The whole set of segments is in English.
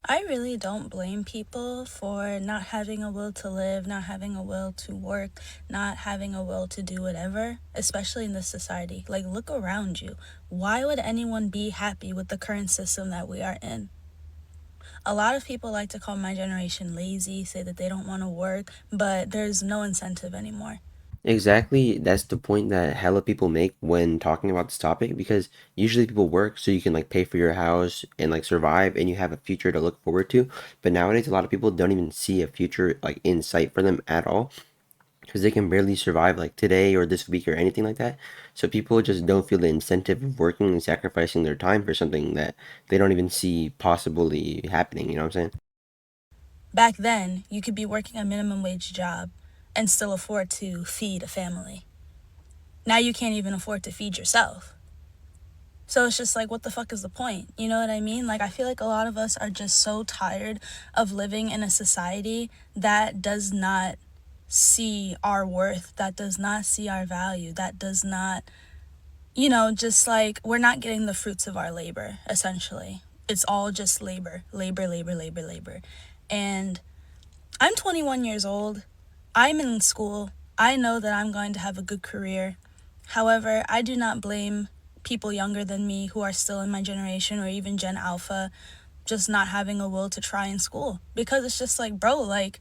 I really don't blame people for not having a will to live, not having a will to work, not having a will to do whatever, especially in this society. Like, look around you. Why would anyone be happy with the current system that we are in? A lot of people like to call my generation lazy, say that they don't want to work, but there's no incentive anymore. Exactly, that's the point that hella people make when talking about this topic because usually people work so you can like pay for your house and like survive and you have a future to look forward to. But nowadays a lot of people don't even see a future like in sight for them at all because they can barely survive like today or this week or anything like that. So people just don't feel the incentive of working and sacrificing their time for something that they don't even see possibly happening, you know what I'm saying? Back then, you could be working a minimum wage job and still afford to feed a family. Now you can't even afford to feed yourself. So it's just like, what the fuck is the point? You know what I mean? Like, I feel like a lot of us are just so tired of living in a society that does not see our worth, that does not see our value, that does not, just like we're not getting the fruits of our labor, essentially. It's all just labor, labor, labor, labor, labor. And I'm 21 years old. I'm in school. I know that I'm going to have a good career. However, I do not blame people younger than me who are still in my generation or even Gen Alpha just not having a will to try in school, because it's just like, bro, like,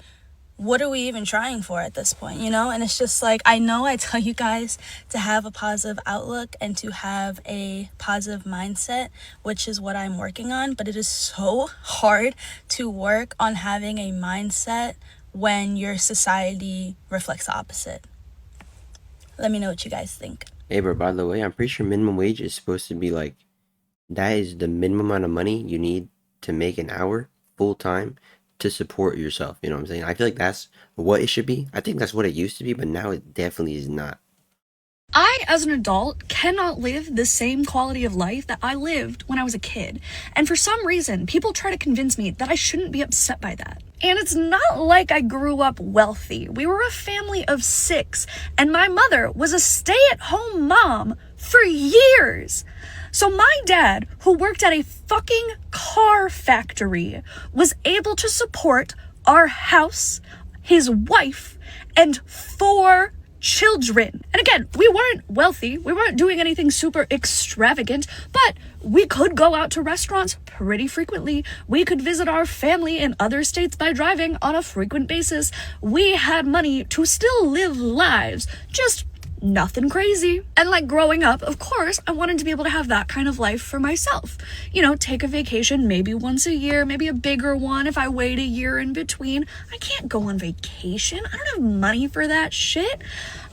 what are we even trying for at this point, you know? And it's just like, I know I tell you guys to have a positive outlook and to have a positive mindset, which is what I'm working on, but it is so hard to work on having a mindset when your society reflects the opposite. Let me know what you guys think. Hey bro, by the way, I'm pretty sure minimum wage is supposed to be like that is the minimum amount of money you need to make an hour full time to support yourself. You know what I'm saying? I feel like that's what it should be. I think that's what it used to be, but now it definitely is not. I, as an adult, cannot live the same quality of life that I lived when I was a kid. And for some reason, people try to convince me that I shouldn't be upset by that. And it's not like I grew up wealthy. We were a family of 6, and my mother was a stay-at-home mom for years. So my dad, who worked at a fucking car factory, was able to support our house, his wife, and 4 children. And again, we weren't wealthy, we weren't doing anything super extravagant, but we could go out to restaurants pretty frequently. We could visit our family in other states by driving on a frequent basis. We had money to still live lives, just nothing crazy. And like growing up, of course, I wanted to be able to have that kind of life for myself. You know, take a vacation maybe once a year, maybe a bigger one if I wait a year in between. I can't go on vacation. I don't have money for that shit.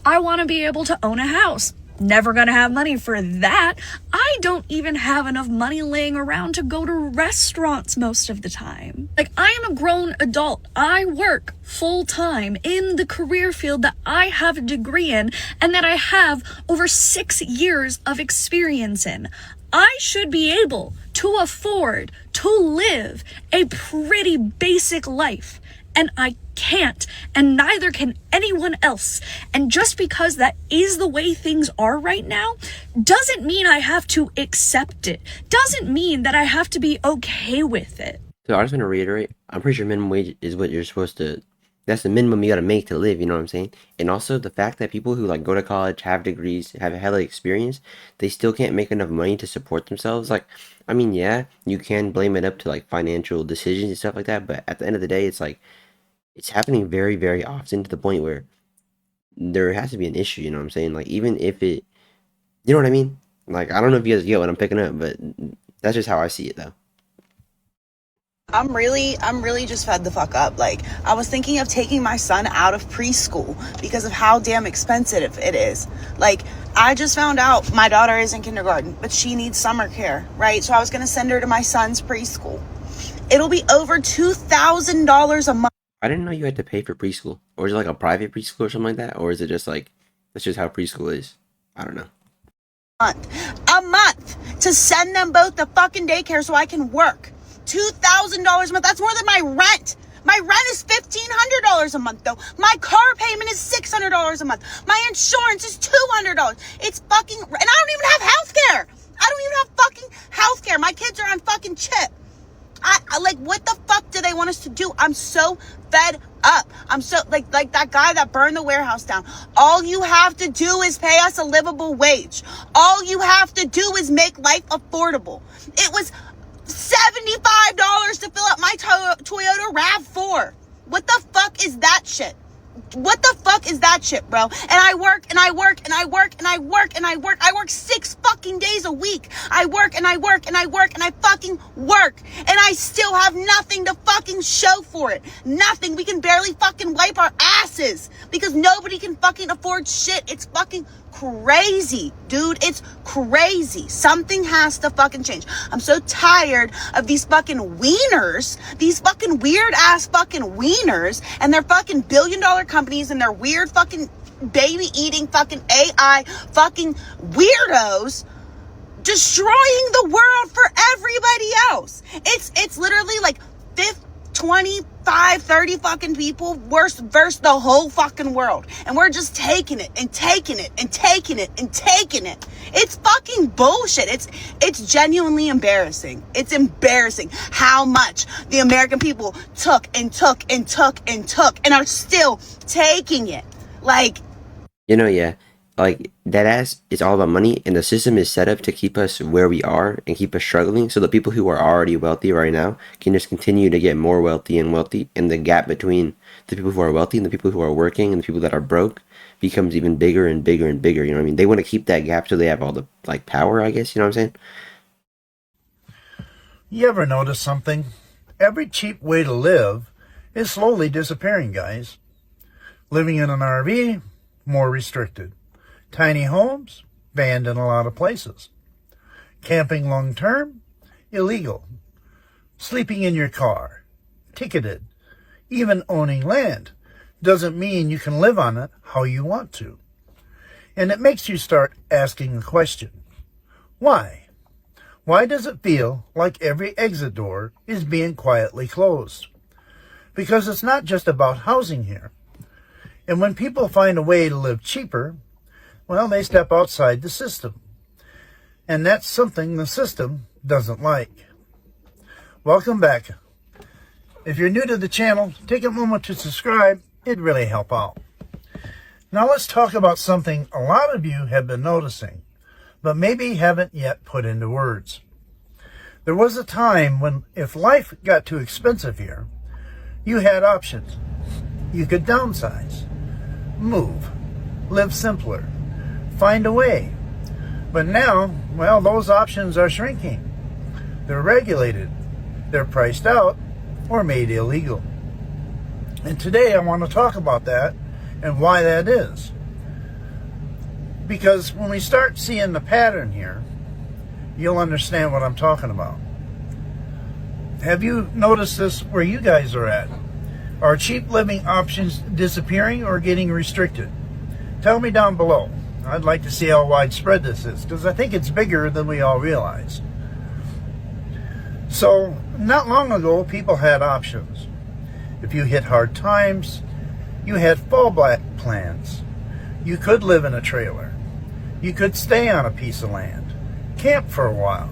I want to be able to own a house. Never gonna have money for that. I don't even have enough money laying around to go to restaurants most of the time. Like, I am a grown adult. I work full time in the career field that I have a degree in and that I have over 6 years of experience in. I should be able to afford to live a pretty basic life. And I can't, and neither can anyone else. And just because that is the way things are right now, doesn't mean I have to accept it. Doesn't mean that I have to be okay with it. So I just want to reiterate, I'm pretty sure minimum wage is what you're supposed to that's the minimum you gotta make to live, you know what I'm saying? And also the fact that people who like go to college, have degrees, have a hella experience, they still can't make enough money to support themselves. Like, I mean, yeah, you can blame it up to like financial decisions and stuff like that, but at the end of the day, it's like it's happening very, very often to the point where there has to be an issue, you know what I'm saying? Like, even if it, you know what I mean? Like, I don't know if you guys get what I'm picking up, but that's just how I see it, though. I'm really just fed the fuck up. Like, I was thinking of taking my son out of preschool because of how damn expensive it is. Like, I just found out my daughter is in kindergarten, but she needs summer care, right? So I was going to send her to my son's preschool. It'll be over $2,000 a month. I didn't know you had to pay for preschool. Or is it like a private preschool or something like that? Or is it just like, that's just how preschool is? I don't know. A month to send them both to fucking daycare so I can work. $2,000 a month. That's more than my rent. My rent is $1,500 a month though. My car payment is $600 a month. My insurance is $200. It's fucking, and I don't even have health care. I don't even have fucking health care. My kids are on fucking CHIP. I like, what the fuck do they want us to do? I'm so fed up. I'm so, like that guy that burned the warehouse down. All you have to do is pay us a livable wage. All you have to do is make life affordable. It was $75 to fill up my Toyota RAV4. What the fuck is that shit? What the fuck is that shit, bro? And I work and I work and I work and I work and I work. I work 6 fucking days a week. I work and I work and I work and I fucking work. And I still have nothing to fucking show for it. Nothing. We can barely fucking wipe our asses because nobody can fucking afford shit. It's fucking crazy, dude. It's crazy. Something has to fucking change. I'm so tired of these fucking wieners, these fucking weird ass fucking wieners and their fucking billion-dollar companies and their weird fucking baby eating fucking AI fucking weirdos destroying the world for everybody else. It's literally like 25, 30 fucking people versus the whole fucking world. And we're just taking it and taking it and taking it and taking it. It's fucking bullshit. It's genuinely embarrassing. It's embarrassing how much the American people took and took and took and took and are still taking it. Like, Yeah. Like, that ass is all about money, and the system is set up to keep us where we are and keep us struggling, so the people who are already wealthy right now can just continue to get more wealthy and wealthy, and the gap between the people who are wealthy and the people who are working and the people that are broke becomes even bigger and bigger and bigger, you know what I mean? They want to keep that gap so they have all the, like, power, I guess, you know what I'm saying? You ever notice something? Every cheap way to live is slowly disappearing, guys. Living in an RV, more restricted. Tiny homes, banned in a lot of places. Camping long term, illegal. Sleeping in your car, ticketed. Even owning land doesn't mean you can live on it how you want to. And it makes you start asking a question. Why? Why does it feel like every exit door is being quietly closed? Because it's not just about housing here. And when people find a way to live cheaper, well, they step outside the system. And that's something the system doesn't like. Welcome back. If you're new to the channel, take a moment to subscribe. It'd really help out. Now let's talk about something a lot of you have been noticing, but maybe haven't yet put into words. There was a time when if life got too expensive here, you had options. You could downsize, move, live simpler, find a way. But now, well, those options are shrinking. They're regulated, they're priced out, or made illegal. And today I want to talk about that and why that is. Because when we start seeing the pattern here, you'll understand what I'm talking about. Have you noticed this where you guys are at? Are cheap living options disappearing or getting restricted? Tell me down below. I'd like to see how widespread this is, because I think it's bigger than we all realize. So, not long ago, people had options. If you hit hard times, you had fallback plans. You could live in a trailer. You could stay on a piece of land, camp for a while,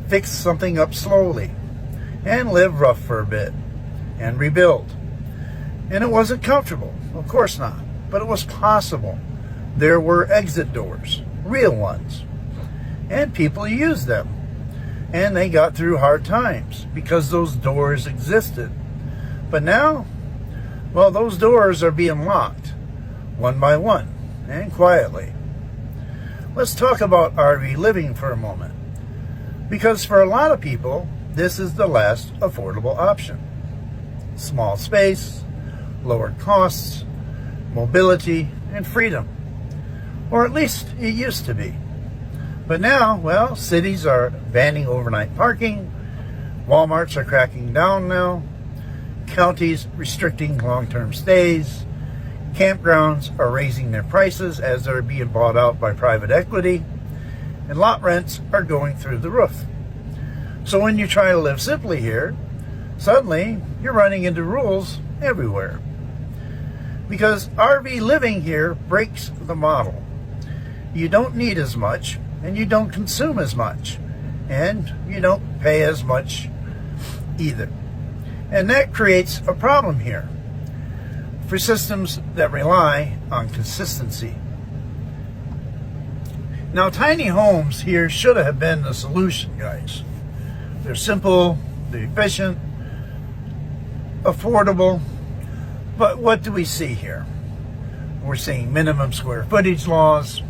fix something up slowly, and live rough for a bit, and rebuild. And it wasn't comfortable, of course not, but it was possible. There were exit doors, real ones, and people used them, and they got through hard times because those doors existed. But now, well, those doors are being locked, one by one, and quietly. Let's talk about RV living for a moment, because for a lot of people, this is the last affordable option. Small space, lower costs, mobility, and freedom. Or at least it used to be. But now, well, cities are banning overnight parking, Walmarts are cracking down now, counties restricting long-term stays, campgrounds are raising their prices as they're being bought out by private equity, and lot rents are going through the roof. So when you try to live simply here, suddenly you're running into rules everywhere. Because RV living here breaks the model. You don't need as much, and you don't consume as much, and you don't pay as much either. And that creates a problem here for systems that rely on consistency. Now, tiny homes here should have been the solution, guys. They're simple, they're efficient, affordable, but what do we see here? We're seeing minimum square footage laws,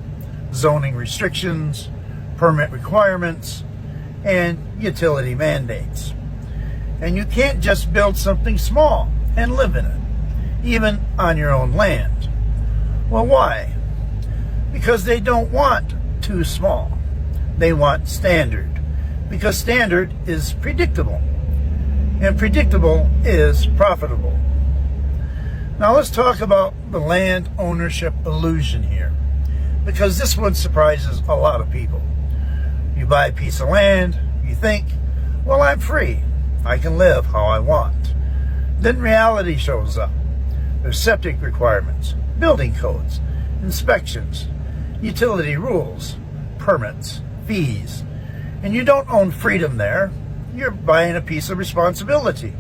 zoning restrictions, permit requirements, and utility mandates. And you can't just build something small and live in it, even on your own land. Well, why? Because they don't want too small. They want standard, because standard is predictable, and predictable is profitable. Now let's talk about the land ownership illusion here, because this one surprises a lot of people. You buy a piece of land, you think, well, I'm free. I can live how I want. Then reality shows up. There's septic requirements, building codes, inspections, utility rules, permits, fees. And you don't own freedom there. You're buying a piece of responsibility.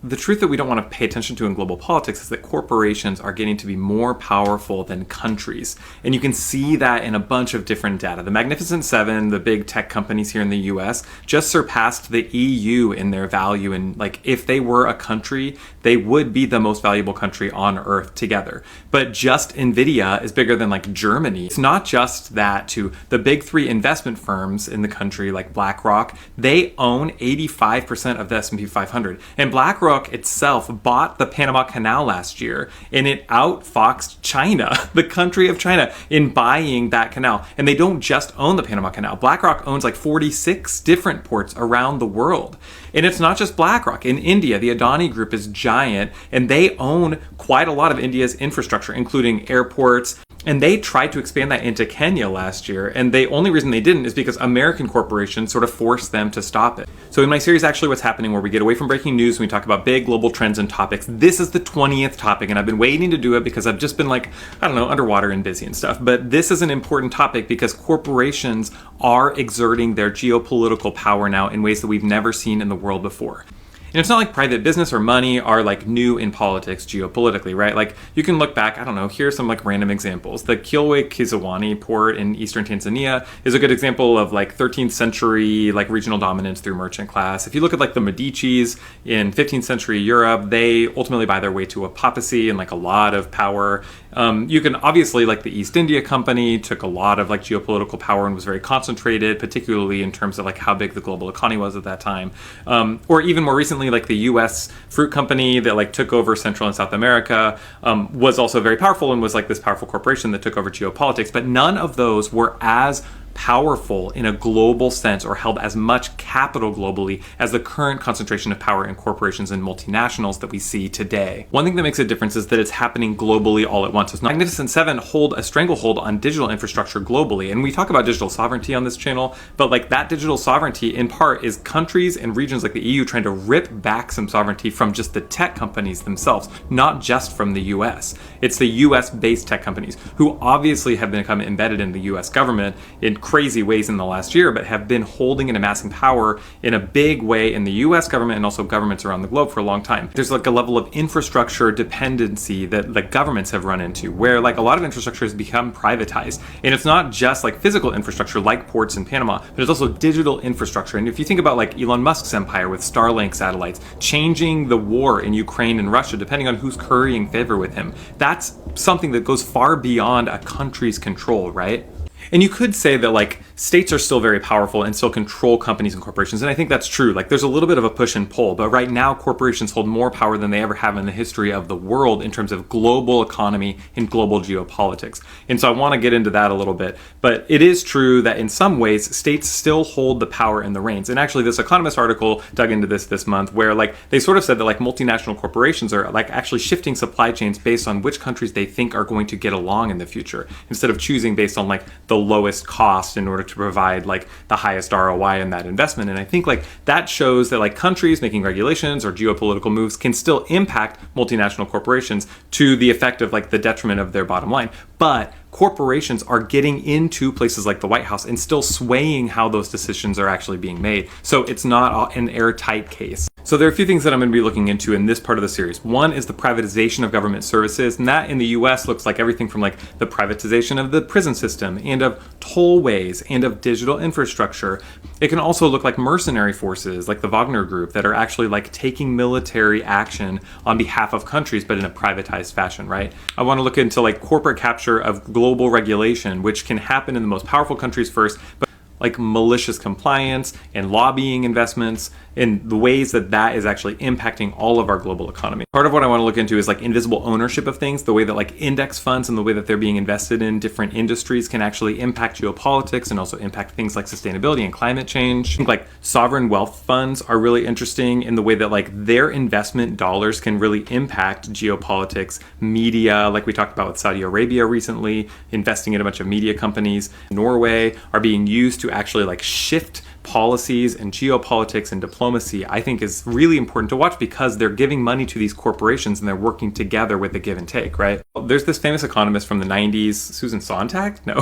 The truth that we don't want to pay attention to in global politics is that corporations are getting to be more powerful than countries. And you can see that in a bunch of different data. The Magnificent Seven, the big tech companies here in the US, just surpassed the EU in their value. And like, if they were a country, they would be the most valuable country on earth together. But just Nvidia is bigger than like Germany. It's not just that too. The big three investment firms in the country, like BlackRock, they own 85% of the S&P 500. And BlackRock itself bought the Panama Canal last year, and it outfoxed China, the country of China, in buying that canal. And they don't just own the Panama Canal. BlackRock owns like 46 different ports around the world. And it's not just BlackRock. In India, the Adani Group is giant, and they own quite a lot of India's infrastructure, including airports. And they tried to expand that into Kenya last year, and the only reason they didn't is because American corporations sort of forced them to stop it. So in my series, Actually What's Happening, where we get away from breaking news and we talk about big global trends and topics, this is the 20th topic, and I've been waiting to do it because I've just been like, I don't know, underwater and busy and stuff. But this is an important topic because corporations are exerting their geopolitical power now in ways that we've never seen in the world before. And it's not like private business or money are like new in politics geopolitically, right? Like you can look back, I don't know, here's some like random examples. The Kilwa Kisiwani port in eastern Tanzania is a good example of like 13th century like regional dominance through merchant class. If you look at like the Medicis in 15th century Europe, they ultimately buy their way to a papacy and like a lot of power. You can obviously, like the East India Company took a lot of like geopolitical power and was very concentrated, particularly in terms of like how big the global economy was at that time. Or even more recently, like the U.S. Fruit Company that like took over Central and South America was also very powerful and was like this powerful corporation that took over geopolitics. But none of those were as powerful in a global sense or held as much capital globally as the current concentration of power in corporations and multinationals that we see today. One thing that makes a difference is that it's happening globally all at once. So Magnificent Seven hold a stranglehold on digital infrastructure globally. And we talk about digital sovereignty on this channel, but like that digital sovereignty in part is countries and regions like the EU trying to rip back some sovereignty from just the tech companies themselves, not just from the US. It's the US based tech companies who obviously have become embedded in the US government in crazy ways in the last year, but have been holding and amassing power in a big way in the US government and also governments around the globe for a long time. There's like a level of infrastructure dependency that like governments have run into where like a lot of infrastructure has become privatized. And it's not just like physical infrastructure like ports in Panama, but it's also digital infrastructure. And if you think about like Elon Musk's empire with Starlink satellites, changing the war in Ukraine and Russia, depending on who's currying favor with him, that's something that goes far beyond a country's control, right? And you could say that like states are still very powerful and still control companies and corporations. And I think that's true. Like there's a little bit of a push and pull, but right now corporations hold more power than they ever have in the history of the world in terms of global economy and global geopolitics. And so I want to get into that a little bit, but it is true that in some ways states still hold the power and the reins. And actually this Economist article dug into this month where like they sort of said that like multinational corporations are like actually shifting supply chains based on which countries they think are going to get along in the future instead of choosing based on like the lowest cost in order to provide like the highest ROI in that investment. And I think like that shows that like countries making regulations or geopolitical moves can still impact multinational corporations to the effect of like the detriment of their bottom line. But corporations are getting into places like the White House and still swaying how those decisions are actually being made. So it's not an airtight case. So there are a few things that I'm going to be looking into in this part of the series. One is the privatization of government services, and that in the US looks like everything from like the privatization of the prison system and of tollways and of digital infrastructure. It can also look like mercenary forces like the Wagner Group that are actually like taking military action on behalf of countries but in a privatized fashion, right? I want to look into like corporate capture of global regulation, which can happen in the most powerful countries first, but like malicious compliance and lobbying investments in the ways that that is actually impacting all of our global economy. Part of what I want to look into is like invisible ownership of things, the way that like index funds and the way that they're being invested in different industries can actually impact geopolitics and also impact things like sustainability and climate change. I think like sovereign wealth funds are really interesting in the way that like their investment dollars can really impact geopolitics, media, like we talked about with Saudi Arabia recently, investing in a bunch of media companies. Norway are being used to actually like shift policies and geopolitics and diplomacy. I think is really important to watch because they're giving money to these corporations and they're working together with a give and take, right? There's this famous economist from the 90s, Susan Sontag? No.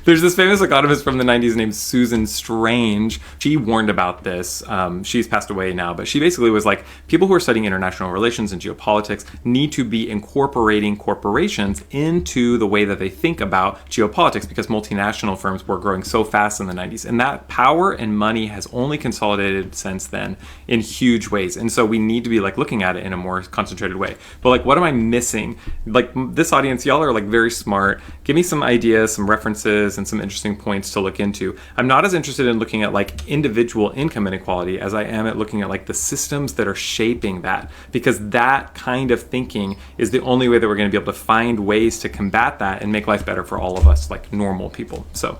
There's this famous economist from the 90s named Susan Strange. She warned about this. She's passed away now, but she basically was like, people who are studying international relations and geopolitics need to be incorporating corporations into the way that they think about geopolitics because multinational firms were growing so fast in the 90s. And that power and money has only consolidated since then in huge ways. And so we need to be like looking at it in a more concentrated way. But like, what am I missing? Like this audience, y'all are like very smart. Give me some ideas, some references, and some interesting points to look into. I'm not as interested in looking at like individual income inequality as I am at looking at like the systems that are shaping that, because that kind of thinking is the only way that we're going to be able to find ways to combat that and make life better for all of us, like normal people. So